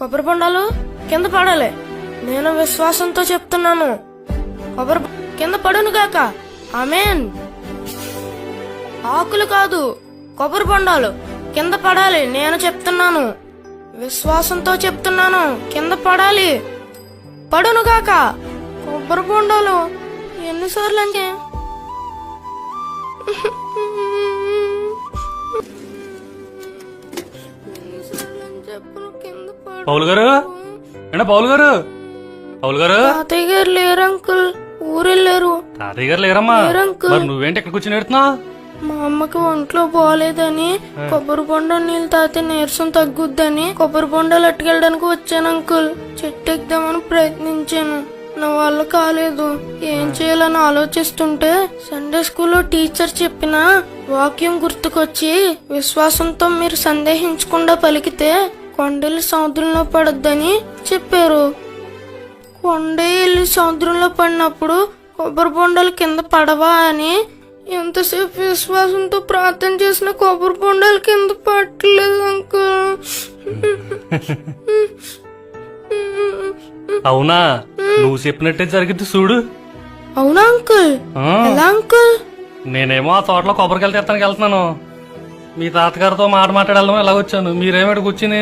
కొబ్బరి బొండాలు కింద పడాలి. నేను విశ్వాసంతో చెప్తున్నాను. కొబ్బరి కింద పడును గాక. ఆమేన్. ఆకులు కాదు, కొబ్బరి బొండాలు కింద పడాలి. నేను చెప్తున్నాను, విశ్వాసంతో చెప్తున్నాను. కింద పడాలి, పడును గాక. కొబ్బరి బొండాలు ఎన్నిసార్లు అంటే పౌలు గారు, పౌలు గారు, పౌలు గారు. తాతయ్య గారు లేరు అంకుల్, ఊరెళ్ళారు. తాతయ్య గారు లేరమ్మా? మరి నువ్వేంటి ఇక్కడ కూర్చొని ఎడుతున్నావు? మా అమ్మకి ఒంట్లో బాగాలేదని కొబ్బరి బొండ నీళ్ళు తాగితే నీరసం తగ్గుద్దని కొబ్బరి బొండాలు అట్టుకెళ్ళడానికి వచ్చాను అంకుల్. చెట్టు ఎక్కుదామని ప్రయత్నించాను, నా వల్ల కాలేదు. ఏం చేయాలని ఆలోచిస్తుంటే సండే స్కూల్లో టీచర్ చెప్పిన వాక్యం గుర్తుకొచ్చి, విశ్వాసంతో మీరు సందేహించకుండా పలికితే కొండలు సముద్రంలో పడొద్దని చెప్పారు. కొండే వెళ్ళి సముద్రంలో పడినప్పుడు కొబ్బరి బొండాలు కింద పడవా అని ఎంతసేపు విశ్వాసంతో ప్రార్థన చేసిన కొబ్బరి బొండాలు కింద పట్టలేదు అంకుల్. అవునా? నువ్వు చెప్పినట్టే జరిగింది చూడు. అవునా అంకుల్? ఎలా అంకుల్? నేనేమో ఆ తోటలో కొబ్బరికాయలు తెస్తానికి వెళ్తున్నాను. మీ తాతగారితో మాట్లాడాలని ఎలా వచ్చాను, మీరేమిటి కూర్చుని